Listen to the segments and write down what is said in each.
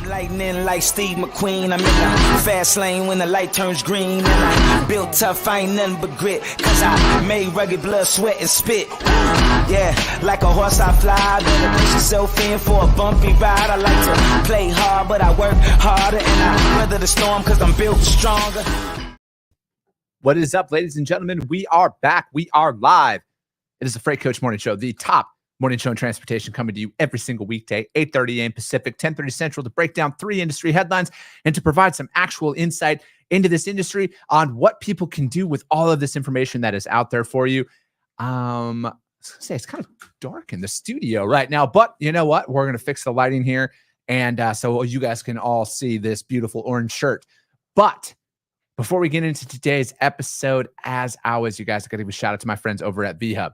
I'm lightning like Steve McQueen. I'm in the fast lane when the light turns green. And I built tough, I ain't nothing but grit. Cause I made rugged blood, sweat, and spit. Yeah, like a horse I fly. Better push yourself in for a bumpy ride. I like to play hard, but I work harder. And I weather the storm cause I'm built stronger. What is up, ladies and gentlemen? We are back. We are live. It is the Freight Coach Morning Show, the top morning show in transportation, coming to you every single weekday, 8:30 a.m. Pacific, 10:30 Central, to break down 3 industry headlines and to provide some actual insight into this industry on what people can do with all of this information that is out there for you. I was gonna say it's kind of dark in the studio right now, but you know what? We're gonna fix the lighting here, and so you guys can all see this beautiful orange shirt. But before we get into today's episode, as always, you guys, I got to give a shout out to my friends over at VHub.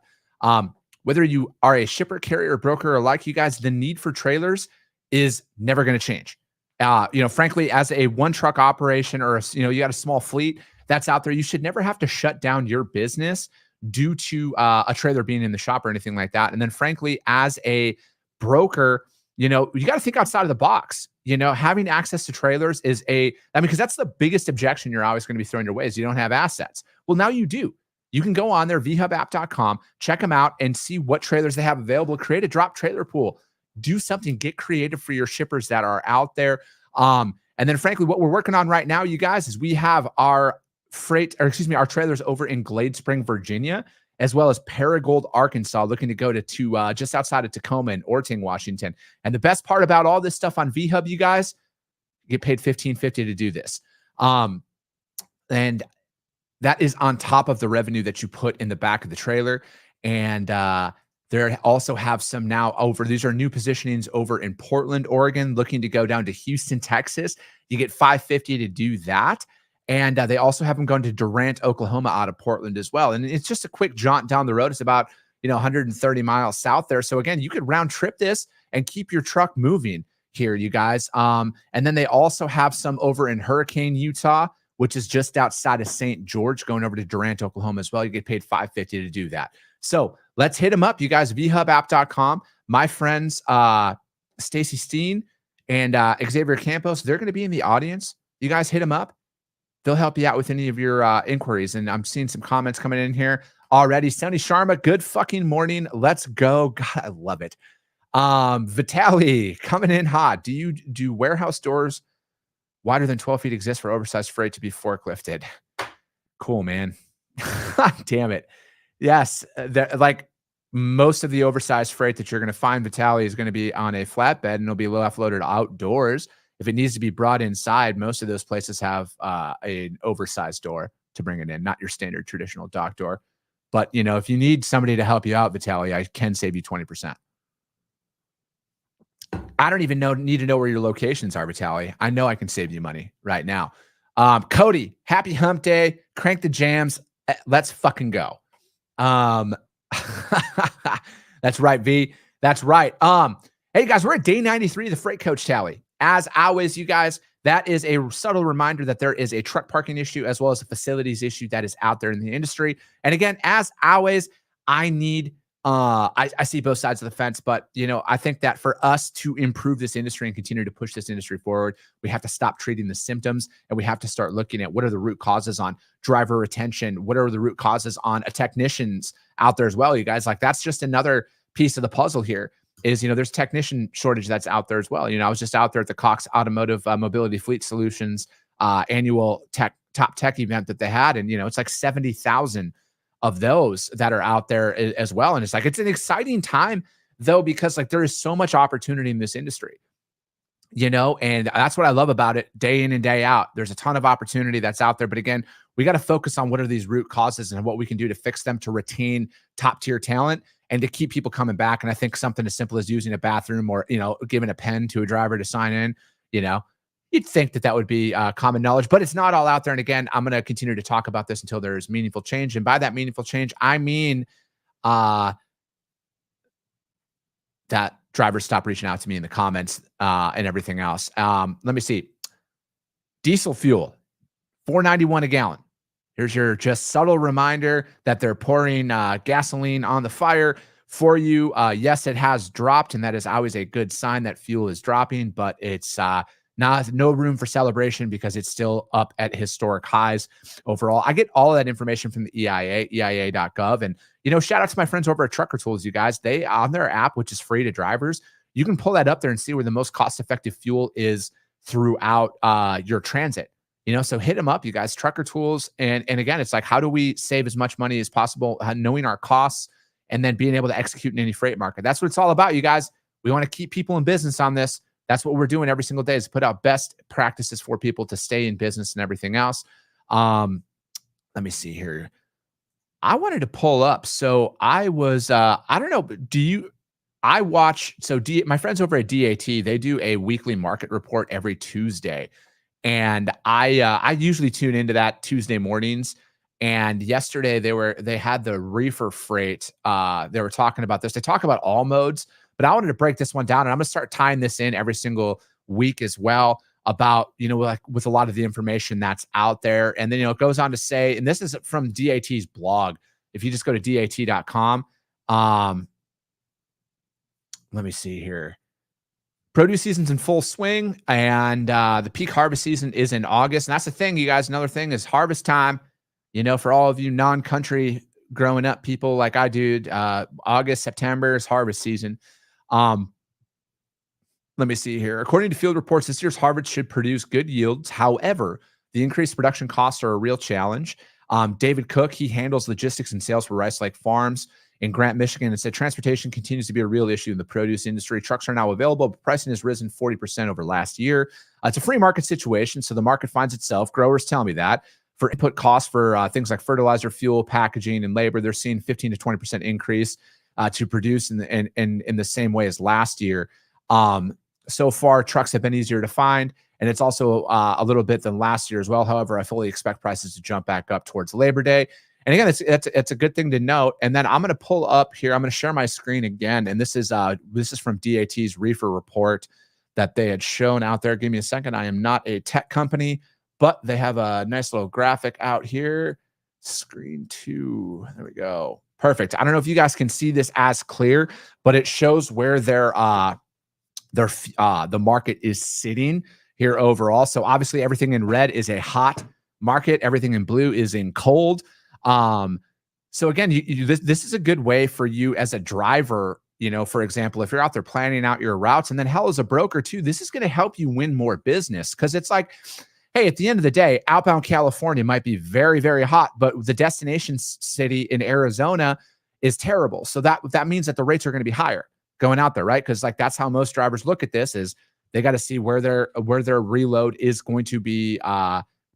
Whether you are a shipper, carrier, broker, or like you guys, the need for trailers is never going to change. Frankly, as a one truck operation, or you got a small fleet that's out there, you should never have to shut down your business due to a trailer being in the shop or anything like that. And then, frankly, as a broker, you got to think outside of the box. Having access to trailers is because that's the biggest objection you're always going to be throwing your way is you don't have assets. Well, now you do. You can go on there, vhubapp.com, check them out and see what trailers they have available. Create a drop trailer pool. Do something. Get creative for your shippers that are out there. And then, frankly, what we're working on right now, you guys, is we have our our trailers over in Glade Spring, Virginia, as well as Paragould, Arkansas, looking to go to just outside of Tacoma and Orting, Washington. And the best part about all this stuff on VHub, you guys, you get paid $15.50 to do this. And that is on top of the revenue that you put in the back of the trailer. And they also have some now these are new positionings over in Portland, Oregon, looking to go down to Houston, Texas. You get $5.50 to do that. And they also have them going to Durant, Oklahoma, out of Portland as well. And it's just a quick jaunt down the road. It's about 130 miles south there. So again, you could round trip this and keep your truck moving here, you guys. And then they also have some over in Hurricane, Utah, which is just outside of St. George, going over to Durant, Oklahoma as well. You get paid $5.50 to do that. So let's hit them up, you guys. vhubapp.com. My friends, Stacy Steen and Xavier Campos, they're going to be in the audience. You guys hit them up. They'll help you out with any of your inquiries. And I'm seeing some comments coming in here already. Sonny Sharma, good fucking morning. Let's go. God, I love it. Vitaly coming in hot. Do warehouse doors wider than 12 feet exist for oversized freight to be forklifted? Cool, man. Damn it. Yes. Like most of the oversized freight that you're going to find, Vitaly, is going to be on a flatbed and it'll be offloaded outdoors. If it needs to be brought inside, most of those places have an oversized door to bring it in, not your standard traditional dock door. But, if you need somebody to help you out, Vitaly, I can save you 20%. I don't even need to know where your locations are, Vitaly. I know I can save you money right now. Cody, happy hump day. Crank the jams. Let's fucking go. That's right, V. That's right. Hey, guys, we're at day 93 of the Freight Coach Tally. As always, you guys, that is a subtle reminder that there is a truck parking issue as well as a facilities issue that is out there in the industry. And again, as always, I need I see both sides of the fence, but I think that for us to improve this industry and continue to push this industry forward, we have to stop treating the symptoms and we have to start looking at what are the root causes on driver retention, what are the root causes on technicians out there as well, you guys. Like, that's just another piece of the puzzle here. Is there's technician shortage that's out there as well. I was just out there at the Cox Automotive Mobility Fleet Solutions annual top tech event that they had, and it's like 70,000 of those that are out there as well. And it's an exciting time though, because there is so much opportunity in this industry, and that's what I love about it day in and day out. There's a ton of opportunity that's out there, but again, we got to focus on what are these root causes and what we can do to fix them to retain top tier talent and to keep people coming back. And I think something as simple as using a bathroom or, giving a pen to a driver to sign in, you'd think that would be common knowledge, but it's not all out there. And again, I'm going to continue to talk about this until there's meaningful change. And by that meaningful change, I mean that drivers stop reaching out to me in the comments and everything else. Let me see. Diesel fuel, $4.91 a gallon. Here's your just subtle reminder that they're pouring gasoline on the fire for you. Yes, it has dropped, and that is always a good sign that fuel is dropping, but it's No room for celebration because it's still up at historic highs overall. I get all of that information from the EIA.gov. And, shout out to my friends over at Trucker Tools, you guys. They, on their app, which is free to drivers, you can pull that up there and see where the most cost-effective fuel is throughout your transit. So hit them up, you guys, Trucker Tools. And again, it's like, how do we save as much money as possible, knowing our costs and then being able to execute in any freight market? That's what it's all about, you guys. We want to keep people in business on this. That's what we're doing every single day, is put out best practices for people to stay in business and everything else. Let me see here. I wanted to pull up. So I was, I don't know, my friends over at DAT, they do a weekly market report every Tuesday. And I usually tune into that Tuesday mornings. And yesterday they had the reefer freight. They were talking about this. They talk about all modes, but I wanted to break this one down, and I'm going to start tying this in every single week as well about, like with a lot of the information that's out there. And then, it goes on to say, and this is from DAT's blog. If you just go to DAT.com, let me see here. Produce season's in full swing, and the peak harvest season is in August. And that's the thing, you guys. Another thing is harvest time. For all of you non-country growing up people like I do, August, September is harvest season. Let me see here. According to field reports, this year's harvest should produce good yields. However, the increased production costs are a real challenge. David Cook, he handles logistics and sales for Rice Lake Farms in Grant, Michigan, and said transportation continues to be a real issue in the produce industry. Trucks are now available, but pricing has risen 40% over last year. It's a free market situation, so the market finds itself. Growers tell me that. For input costs for things like fertilizer, fuel, packaging, and labor, they're seeing 15 to 20% increase to produce in the same way as last year. So far, trucks have been easier to find, and it's also a little bit than last year as well. However, I fully expect prices to jump back up towards Labor Day. And again, it's a good thing to note. And then I'm going to pull up here. I'm going to share my screen again, and this is from DAT's reefer report that they had shown out there. Give me a second. I am not a tech company, but they have a nice little graphic out here. Screen 2. There we go. Perfect. I don't know if you guys can see this as clear, but it shows where the market is sitting here overall. So obviously everything in red is a hot market. Everything in blue is in cold. So again, this is a good way for you as a driver. For example, if you're out there planning out your routes, and then hell, as a broker too, this is going to help you win more business. Cause it's like, hey, at the end of the day, outbound California might be very, very hot, but the destination city in Arizona is terrible. So that means that the rates are going to be higher going out there, right? Because that's how most drivers look at this, is they got to see where their reload is going to be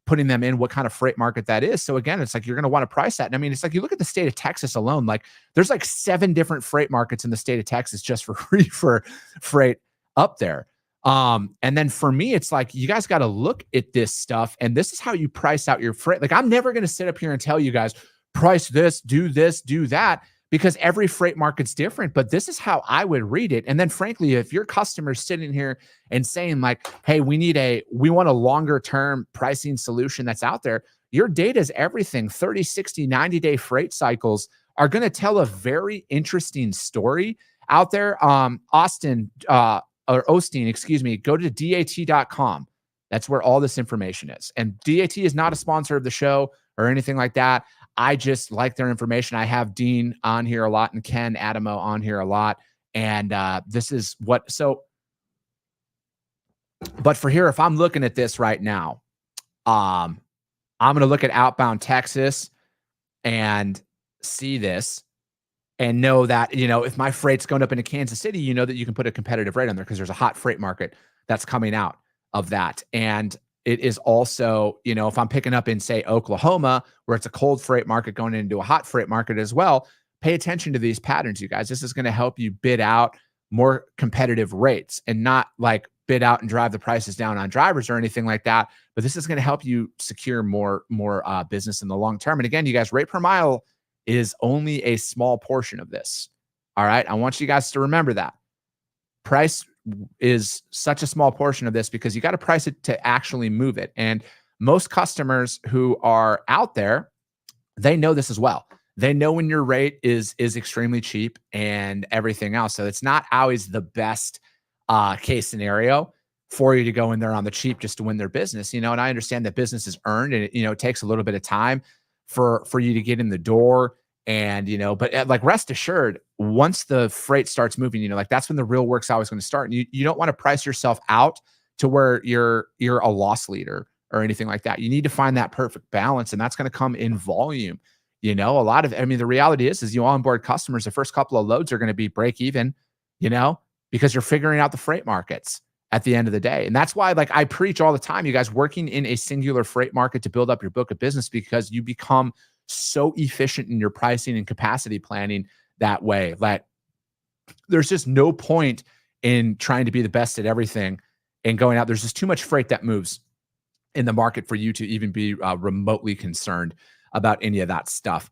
putting them in, what kind of freight market that is. So again, it's like you're going to want to price that. And I mean, it's like you look at the state of Texas alone, like there's like 7 different freight markets in the state of Texas just for reefer freight up there. And then for me, it's like, you guys got to look at this stuff, and this is how you price out your freight. Like, I'm never going to sit up here and tell you guys, price this, do that, because every freight market's different, but this is how I would read it. And then frankly, if your customer's sitting here and saying like, hey, we want a longer term pricing solution that's out there, your data is everything. 30, 60, 90-day freight cycles are going to tell a very interesting story out there. Osteen, go to DAT.com. That's where all this information is. And DAT is not a sponsor of the show or anything like that. I just like their information. I have Dean on here a lot and Ken Adamo on here a lot. And this is what, but for here, if I'm looking at this right now, I'm going to look at outbound Texas and see this and know that, if my freight's going up into Kansas City, you know that you can put a competitive rate on there because there's a hot freight market that's coming out of that. And it is also, if I'm picking up in, say, Oklahoma, where it's a cold freight market going into a hot freight market as well, pay attention to these patterns, you guys. This is going to help you bid out more competitive rates and not like bid out and drive the prices down on drivers or anything like that. But this is going to help you secure more business in the long term. And again, you guys, rate per mile is only a small portion of this. All right. I want you guys to remember that. Price is such a small portion of this because you got to price it to actually move it. And most customers who are out there, they know this as well. They know when your rate is extremely cheap and everything else. So it's not always the best case scenario for you to go in there on the cheap just to win their business, and I understand that business is earned and it takes a little bit of time for you to get in the door. And, but like rest assured, once the freight starts moving, like that's when the real work's always going to start. And you don't want to price yourself out to where you're a loss leader or anything like that. You need to find that perfect balance, and that's going to come in volume. The reality is you onboard customers, the first couple of loads are going to be break even, because you're figuring out the freight markets at the end of the day. And that's why, like I preach all the time, you guys working in a singular freight market to build up your book of business, because you become so efficient in your pricing and capacity planning that way. Like there's just no point in trying to be the best at everything and going out. There's just too much freight that moves in the market for you to even be remotely concerned about any of that stuff.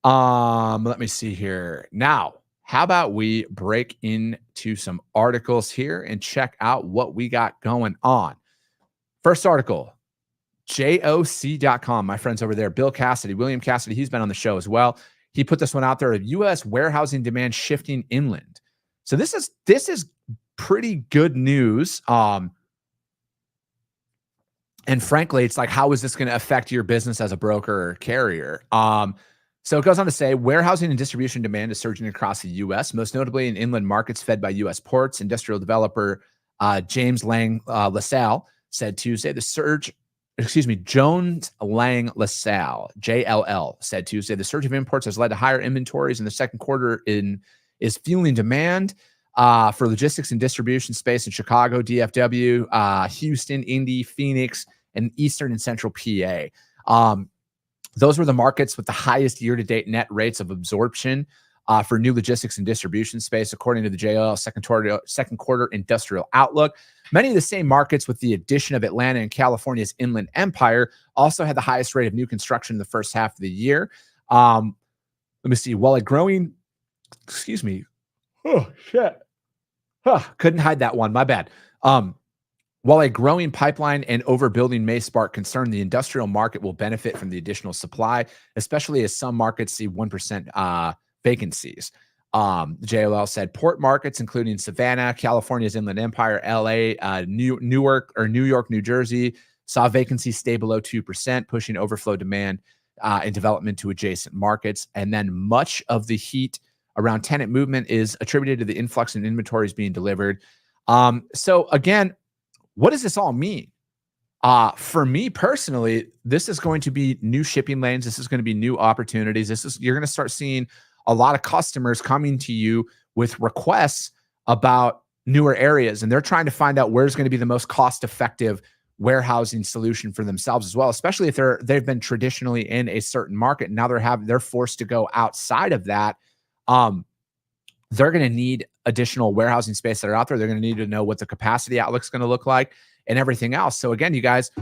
Let me see here. Now, how about we break into some articles here and check out what we got going on? First article, JOC.com. My friends over there, Bill Cassidy, William Cassidy, he's been on the show as well. He put this one out there of U.S. warehousing demand shifting inland. So this is pretty good news. And frankly, it's like, how is this going to affect your business as a broker or carrier? So it goes on to say, warehousing and distribution demand is surging across the U.S., most notably in inland markets fed by U.S. ports. Industrial developer James Lang LaSalle said Tuesday Jones Lang LaSalle, JLL, said Tuesday, the surge of imports has led to higher inventories in the second quarter is fueling demand for logistics and distribution space in Chicago, DFW, Houston, Indy, Phoenix, and Eastern and Central PA. Those were the markets with the highest year-to-date net rates of absorption for new logistics and distribution space, according to the JLL second quarter industrial outlook. Many of the same markets, with the addition of Atlanta and California's Inland Empire, also had the highest rate of new construction in the first half of the year. Let me see. While a growing, couldn't hide that one. My bad. While a growing pipeline and overbuilding may spark concern, the industrial market will benefit from the additional supply, especially as some markets see 1% vacancies. JLL said port markets, including Savannah, California's Inland Empire, LA, New York, New Jersey, saw vacancies stay below 2%, pushing overflow demand and development to adjacent markets. And then much of the heat around tenant movement is attributed to the influx in inventories being delivered. So again, what does this all mean? For me personally, this is going to be new shipping lanes. This is going to be new opportunities. You're going to start seeing a lot of customers coming to you with requests about newer areas, and they're trying to find out where's going to be the most cost-effective warehousing solution for themselves as well, especially if they've been traditionally in a certain market. And now they're forced to go outside of that. They're going to need additional warehousing space that are out there. They're going to need to know what the capacity outlook is going to look like and everything else. So again, you guys,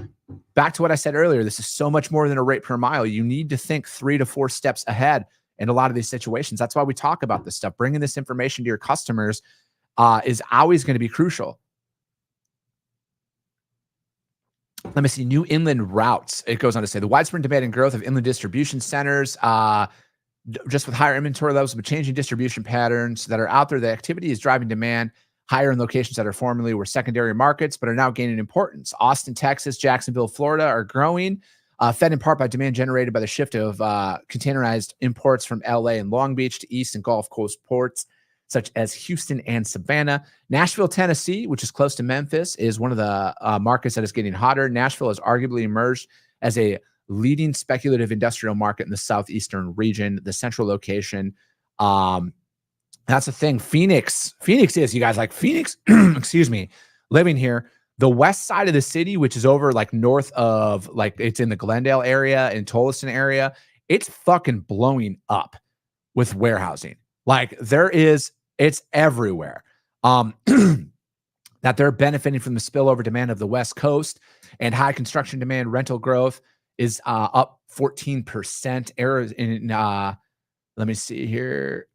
back to what I said earlier, this is so much more than a rate per mile. You need to think 3 to 4 steps ahead in a lot of these situations. That's why we talk about this stuff. Bringing this information to your customers is always going to be crucial. Let me see. New inland routes. It goes on to say the widespread demand and growth of inland distribution centers, just with higher inventory levels, but changing distribution patterns that are out there, the activity is driving demand higher in locations that are formerly were secondary markets, but are now gaining importance. Austin, Texas, Jacksonville, Florida are growing, fed in part by demand generated by the shift of containerized imports from LA and Long Beach to East and Gulf Coast ports, such as Houston and Savannah. Nashville, Tennessee, which is close to Memphis, is one of the markets that is getting hotter. Nashville has arguably emerged as a leading speculative industrial market in the southeastern region, the central location. That's the thing. Phoenix is, you guys, like Phoenix, excuse me, living here, the west side of the city, which is over like north of, like it's in the Glendale area and Tolleson area. It's fucking blowing up with warehousing. Like it's everywhere. That they're benefiting from the spillover demand of the West Coast, and high construction demand. Rental growth is up 14%. Let me see here.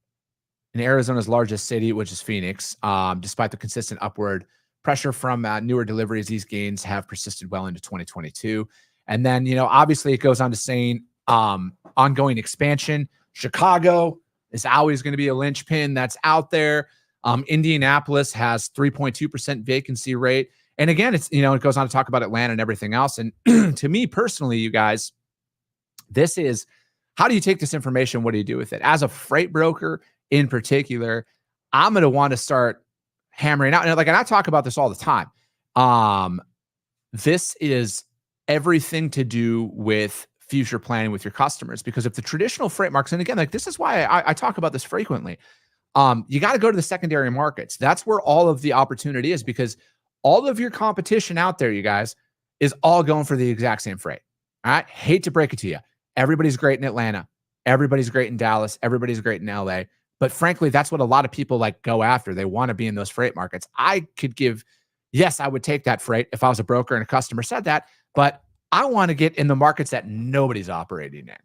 In Arizona's largest city, which is Phoenix, despite the consistent upward pressure from newer deliveries, these gains have persisted well into 2022. And then, obviously it goes on to saying ongoing expansion. Chicago is always going to be a linchpin that's out there. Indianapolis has 3.2% vacancy rate, And again, it's, it goes on to talk about Atlanta and everything else. And to me personally, you guys, this is, how do you take this information? What do you do with it? As a freight broker in particular, I'm going to want to start hammering out. And I talk about this all the time. This is everything to do with future planning with your customers, because if the traditional freight markets, and again, this is why I talk about this frequently, you got to go to the secondary markets. That's where all of the opportunity is, because all of your competition out there, you guys, is all going for the exact same freight. All right. Hate to break it to you. Everybody's great in Atlanta. Everybody's great in Dallas. Everybody's great in LA. But frankly, that's what a lot of people go after. They want to be in those freight markets. Yes, I would take that freight if I was a broker and a customer said that, but I want to get in the markets that nobody's operating in.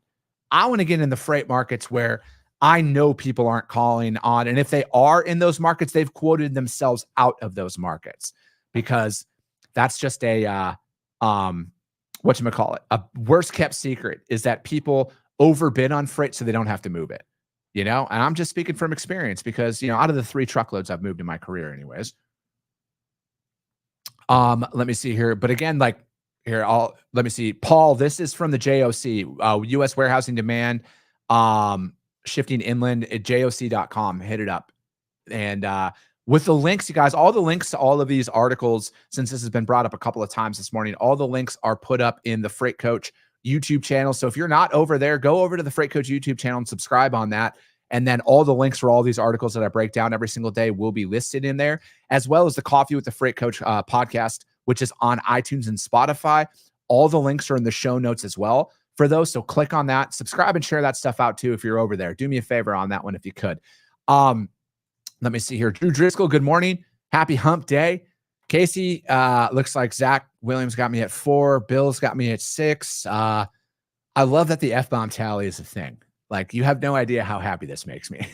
I want to get in the freight markets where I know people aren't calling on. And if they are in those markets, they've quoted themselves out of those markets, because that's just a whatchamacallit, a worst kept secret is that people overbid on freight so they don't have to move it, and I'm just speaking from experience, because, out of the 3 truckloads I've moved in my career anyways. Let me see here. But again, let me see. Paul, this is from the JOC, U.S. warehousing demand, shifting inland at joc.com. Hit it up. And, with the links, you guys, all the links to all of these articles, since this has been brought up a couple of times this morning, all the links are put up in the Freight Coach YouTube channel. So if you're not over there, go over to the Freight Coach YouTube channel and subscribe on that. And then all the links for all these articles that I break down every single day will be listed in there, as well as the Coffee with the Freight Coach podcast, which is on iTunes and Spotify. All the links are in the show notes as well for those. So click on that, subscribe, and share that stuff out too if you're over there. Do me a favor on that one if you could. Let me see here. Drew Driscoll, good morning. Happy hump day. Casey, looks like Zach Williams got me at 4. Bill's got me at 6. I love that the F-bomb tally is a thing. You have no idea how happy this makes me.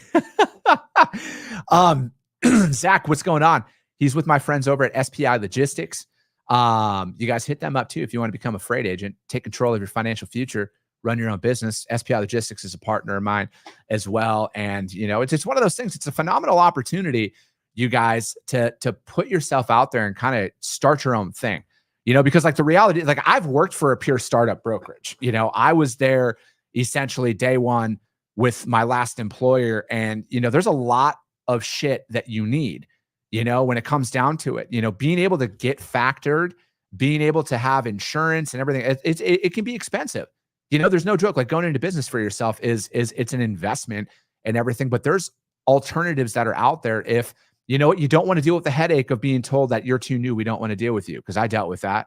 Zach, what's going on? He's with my friends over at SPI Logistics. You guys hit them up too if you want to become a freight agent, take control of your financial future, run your own business. SPI Logistics is a partner of mine as well. And, it's one of those things. It's a phenomenal opportunity, you guys, to put yourself out there and kind of start your own thing, because the reality is I've worked for a pure startup brokerage. I was there essentially day one with my last employer. And, there's a lot of shit that you need, when it comes down to it, being able to get factored, being able to have insurance and everything. It can be expensive. There's no joke. Going into business for yourself it's an investment and everything, but there's alternatives that are out there. If you don't want to deal with the headache of being told that you're too new, we don't want to deal with you, because I dealt with that.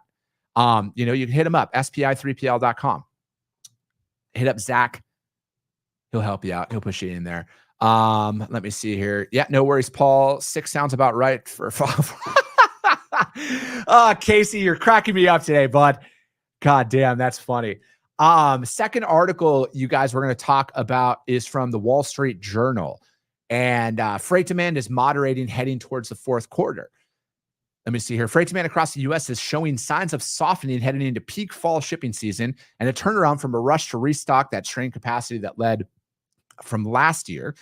You can hit them up, spi3pl.com. Hit up Zach. He'll help you out. He'll push you in there. Let me see here. Yeah, no worries, Paul. 6 sounds about right for Casey, you're cracking me up today, bud. God damn, that's funny. Second article you guys we're going to talk about is from the Wall Street Journal, and freight demand is moderating heading towards the fourth quarter. Let me see here. Freight demand across the U.S. is showing signs of softening heading into peak fall shipping season, and a turnaround from a rush to restock that strained capacity that led from last year.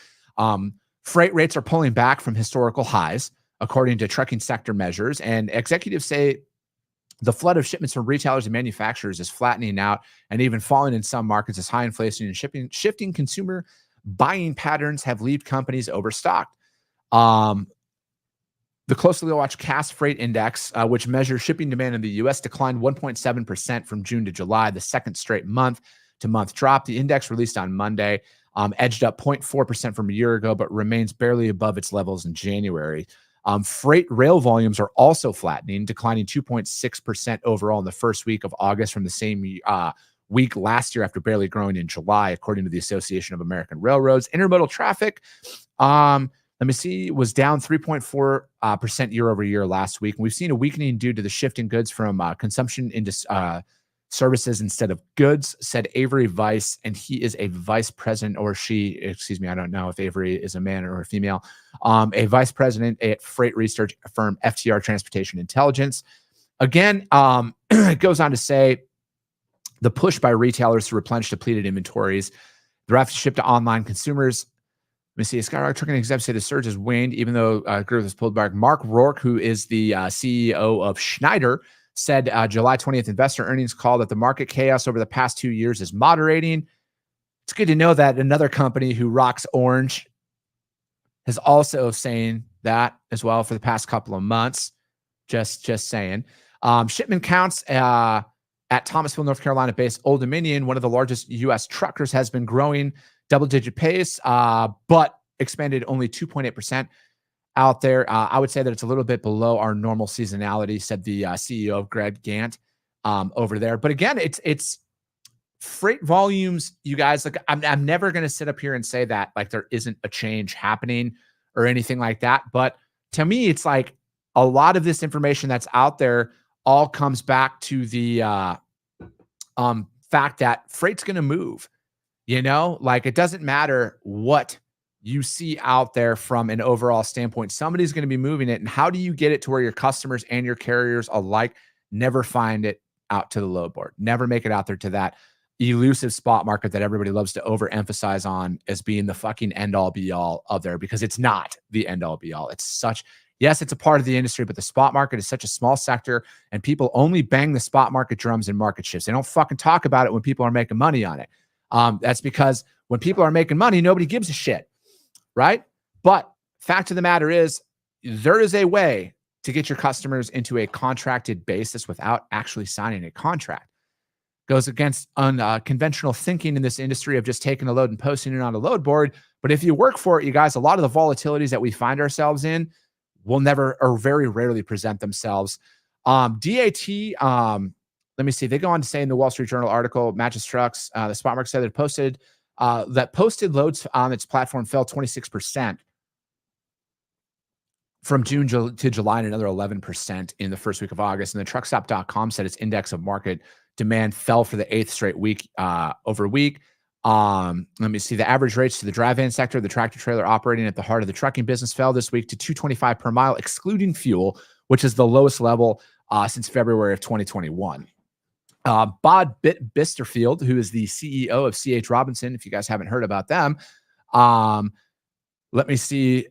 Freight rates are pulling back from historical highs, according to trucking sector measures, and executives say the flood of shipments from retailers and manufacturers is flattening out and even falling in some markets as high inflation and shifting consumer buying patterns have left companies overstocked. The closely watched Cass Freight Index, which measures shipping demand in the U.S., declined 1.7% from June to July, the second straight month-to-month drop. The index released on Monday edged up 0.4% from a year ago, but remains barely above its levels in January. Freight rail volumes are also flattening, declining 2.6% overall in the first week of August from the same week last year after barely growing in July, according to the Association of American Railroads. Intermodal traffic, let me see, was down 3.4% year over year last week. And we've seen a weakening due to the shift in goods from consumption into services instead of goods, said Avery Weiss, and he is a vice president, or she, excuse me, I don't know if Avery is a man or a female, a vice president at freight research firm FTR Transportation Intelligence. Again, it goes on to say the push by retailers to replenish depleted inventories, the have to ship to online consumers Let me see. Skyrock Trucking executives say the surge has waned, even though growth has pulled back. Mark Rourke, who is the CEO of Schneider, said July 20th investor earnings call that the market chaos over the past 2 years is moderating. It's good to know that another company who rocks orange is also saying that as well for the past couple of months. Just saying. Shipment counts at Thomasville, North Carolina-based Old Dominion, one of the largest U.S. truckers, has been growing double-digit pace, but expanded only 2.8% out there. I would say that it's a little bit below our normal seasonality, said the CEO of Greg Gant over there. But again, it's freight volumes, you guys. Like, I'm never going to sit up here and say that like there isn't a change happening or anything like that. But to me, it's like a lot of this information that's out there all comes back to the fact that freight's going to move. You know, like it doesn't matter what you see out there from an overall standpoint. Somebody's going to be moving it. And how do you get it to where your customers and your carriers alike never find it out to the load board? Never make it out there to that elusive spot market that everybody loves to overemphasize on as being the fucking end all be all of there, because it's not the end all be all. It's such, yes, it's a part of the industry, but the spot market is such a small sector and people only bang the spot market drums in market shifts. They don't fucking talk about it when people are making money on it. That's because when people are making money, nobody gives a shit, right? But fact of the matter is, there is a way to get your customers into a contracted basis without actually signing a contract. Goes against unconventional thinking in this industry of just taking a load and posting it on a load board. But if you work for it, you guys, a lot of the volatilities that we find ourselves in will never or very rarely present themselves. DAT, let me see. They go on to say in the Wall Street Journal article, Matches Trucks, the spot market said that posted loads on its platform fell 26% from June to July and another 11% in the first week of August. And the truckstop.com said its index of market demand fell for the 8th straight week over week. Let me see. The average rates to the dry van sector, the tractor trailer operating at the heart of the trucking business, fell this week to $225 per mile, excluding fuel, which is the lowest level since February of 2021. Bob Bisterfield, who is the CEO of C.H. Robinson, if you guys haven't heard about them, let me see.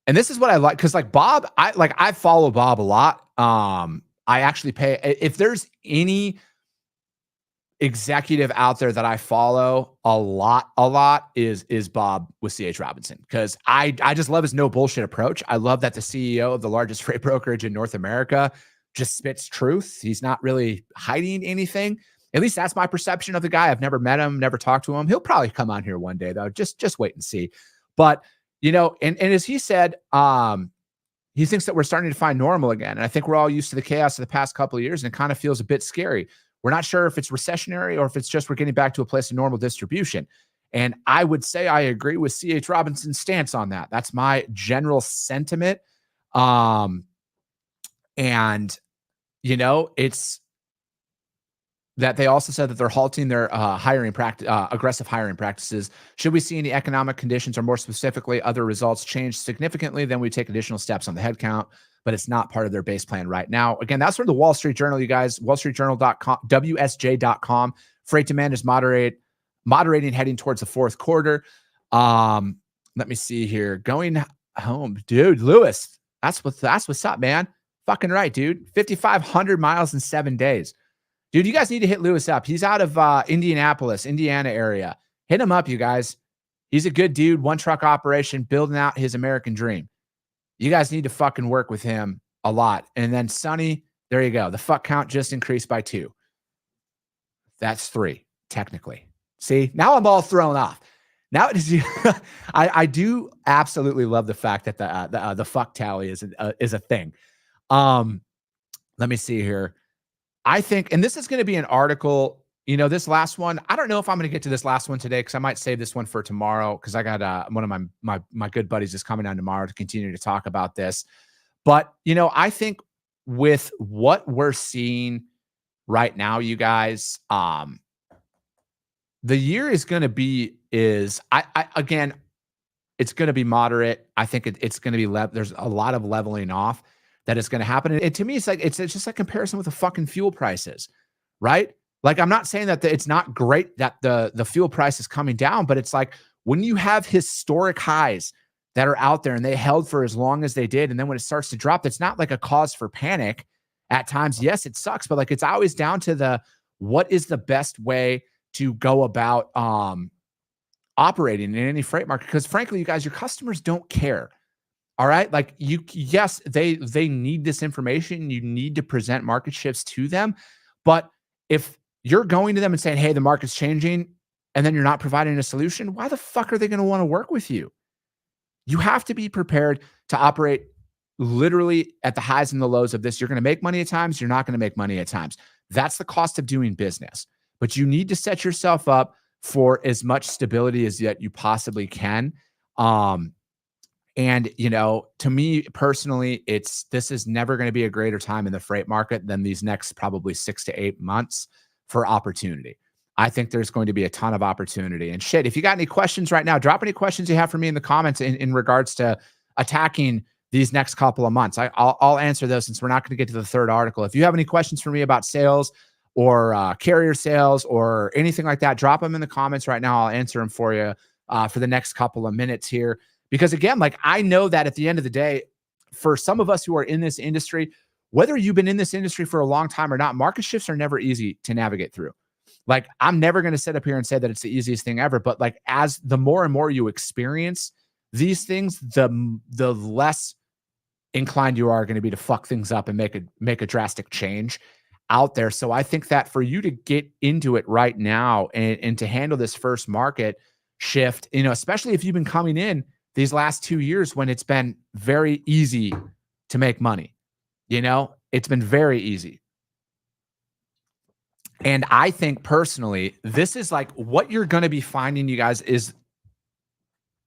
And this is what I like, because like Bob, I follow Bob a lot. I actually pay, if there's any executive out there that I follow a lot is Bob with C.H. Robinson, because I just love his no bullshit approach. I love that the CEO of the largest freight brokerage in North America just spits truth. He's not really hiding anything. At least that's my perception of the guy. I've never met him, never talked to him. He'll probably come on here one day though. Just wait and see. But you know, and as he said, he thinks that we're starting to find normal again. And I think we're all used to the chaos of the past couple of years, and it kind of feels a bit scary. We're not sure if it's recessionary or if it's just we're getting back to a place of normal distribution. And I would say I agree with C.H. Robinson's stance on that. That's my general sentiment. And, you know, it's that they also said that they're halting their aggressive hiring practices. Should we see any economic conditions, or more specifically, other results change significantly, then we take additional steps on the headcount, but it's not part of their base plan right now. Again, that's from the Wall Street Journal, you guys, wallstreetjournal.com, WSJ.com. Freight demand is moderating heading towards the fourth quarter. Let me see here. Going home, dude, Lewis, that's what's up, man. Fucking right, dude. 5,500 miles in 7 days. Dude, you guys need to hit Lewis up. He's out of Indianapolis, Indiana area. Hit him up, you guys. He's a good dude, one truck operation, building out his American dream. You guys need to fucking work with him a lot. And then Sonny, there you go. The fuck count just increased by 2. That's 3, technically. See, now I'm all thrown off. Now it is. I do absolutely love the fact that the fuck tally is a thing. Let me see here. I think, and this is going to be an article, you know, this last one, I don't know if I'm going to get to this last one today, because I might save this one for tomorrow, because I got one of my good buddies is coming on tomorrow to continue to talk about this. But, you know, I think with what we're seeing right now, you guys, the year is going to be, again, it's going to be moderate. I think it's going to be, there's a lot of leveling off that is going to happen. And to me, it's like, it's just a comparison with the fucking fuel prices, right? Like, I'm not saying that it's not great that the fuel price is coming down, but it's like, when you have historic highs that are out there and they held for as long as they did, and then when it starts to drop, it's not like a cause for panic at times. Yes, it sucks, but like it's always down to what is the best way to go about operating in any freight market. Because frankly, you guys, your customers don't care. All right. Like yes, they need this information. You need to present market shifts to them. But if you're going to them and saying, hey, the market's changing, and then you're not providing a solution, why the fuck are they going to want to work with you? You have to be prepared to operate literally at the highs and the lows of this. You're going to make money at times. You're not going to make money at times. That's the cost of doing business. But you need to set yourself up for as much stability as yet you possibly can. And, you know, to me personally, this is never going to be a greater time in the freight market than these next probably 6 to 8 months for opportunity. I think there's going to be a ton of opportunity. And shit, if you got any questions right now, drop any questions you have for me in the comments in regards to attacking these next couple of months. I'll answer those since we're not going to get to the third article. If you have any questions for me about sales or carrier sales or anything like that, drop them in the comments right now. I'll answer them for you for the next couple of minutes here. Because again, like I know that at the end of the day, for some of us who are in this industry, whether you've been in this industry for a long time or not, market shifts are never easy to navigate through. Like I'm never going to sit up here and say that it's the easiest thing ever, but like as the more and more you experience these things, the less inclined you are going to be to fuck things up and make a drastic change out there. So I think that for you to get into it right now and to handle this first market shift, you know, especially if you've been coming in these last 2 years when it's been very easy to make money, you know, it's been very easy. And I think personally, this is like what you're going to be finding, you guys, is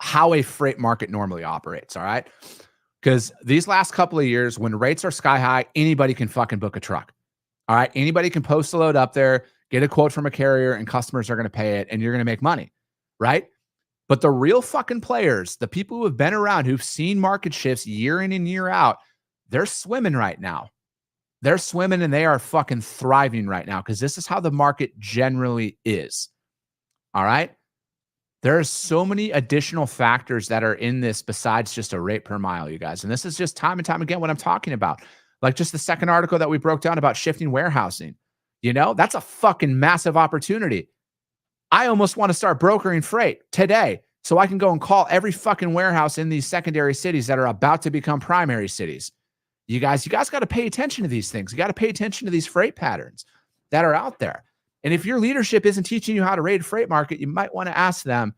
how a freight market normally operates. All right. Because these last couple of years, when rates are sky high, anybody can fucking book a truck. All right. Anybody can post a load up there, get a quote from a carrier, and customers are going to pay it, and you're going to make money. Right. But the real fucking players, the people who have been around, who've seen market shifts year in and year out, they're swimming right now. They're swimming and they are fucking thriving right now because this is how the market generally is. All right. There are so many additional factors that are in this besides just a rate per mile, you guys. And this is just time and time again what I'm talking about. Like just the second article that we broke down about shifting warehousing. You know, that's a fucking massive opportunity. I almost want to start brokering freight today so I can go and call every fucking warehouse in these secondary cities that are about to become primary cities. You guys got to pay attention to these things. You got to pay attention to these freight patterns that are out there. And if your leadership isn't teaching you how to read a freight market, you might want to ask them,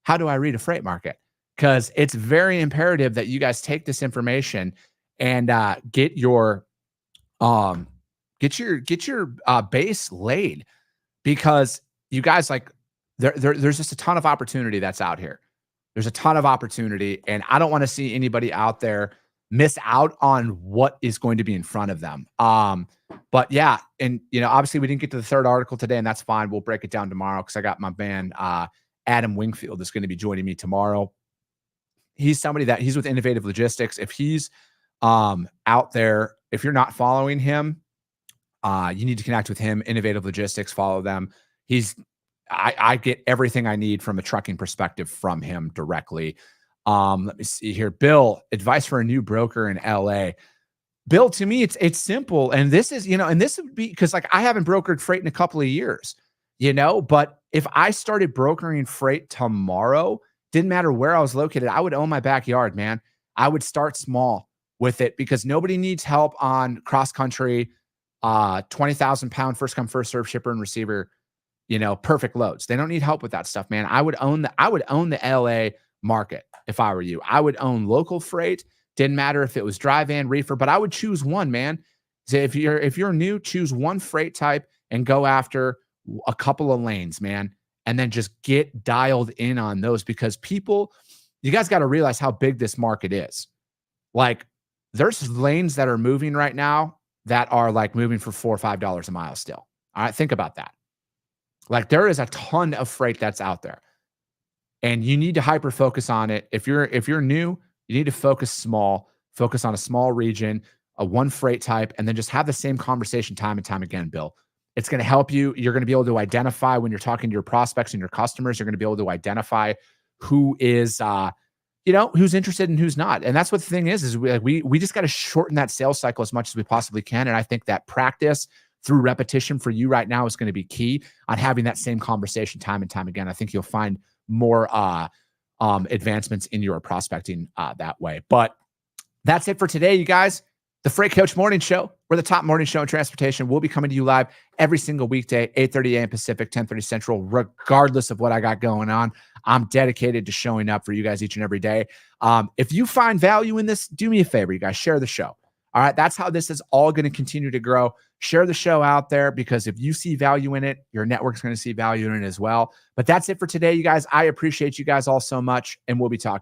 how do I read a freight market? Because it's very imperative that you guys take this information and get your base laid, because you guys, like there's just a ton of opportunity that's out here. There's a ton of opportunity, and I don't want to see anybody out there miss out on what is going to be in front of them. But yeah, and you know, obviously we didn't get to the third article today, and that's fine. We'll break it down tomorrow because I got my man Adam Wingfield is going to be joining me tomorrow. He's somebody that he's with Innovative Logistics. If he's out there, if you're not following him, you need to connect with him. Innovative Logistics, follow them. I get everything I need from a trucking perspective from him directly. Let me see here. Bill, advice for a new broker in LA. Bill, to me, it's simple. And this is, you know, and this would be because like I haven't brokered freight in a couple of years, you know, but if I started brokering freight tomorrow, didn't matter where I was located, I would own my backyard, man. I would start small with it because nobody needs help on cross country, 20,000 pound first come first serve shipper and receiver, you know, perfect loads. They don't need help with that stuff, man. I would own the LA market if I were you. I would own local freight. Didn't matter if it was dry van, reefer, but I would choose one, man. So if you're new, choose one freight type and go after a couple of lanes, man, and then just get dialed in on those, because you guys got to realize how big this market is. Like there's lanes that are moving right now that are like moving for $4 or $5 a mile still. All right. Think about that. Like there is a ton of freight that's out there, and you need to hyper focus on it. If you're new, you need to focus on a small region, a one freight type, and then just have the same conversation time and time again, Bill. It's going to help you. You're going to be able to identify when you're talking to your prospects and your customers, you're going to be able to identify who is, who's interested and who's not. And that's what the thing is we just got to shorten that sales cycle as much as we possibly can. And I think that practice through repetition for you right now is going to be key on having that same conversation time and time again. I think you'll find more advancements in your prospecting that way. But that's it for today, you guys. The Freight Coach Morning Show. We're the top morning show in transportation. We'll be coming to you live every single weekday, 8:30 a.m. Pacific, 10:30 Central, regardless of what I got going on. I'm dedicated to showing up for you guys each and every day. If you find value in this, do me a favor, you guys, share the show. All right, that's how this is all going to continue to grow. Share the show out there, because if you see value in it, your network's going to see value in it as well. But that's it for today, you guys. I appreciate you guys all so much, and we'll be talking.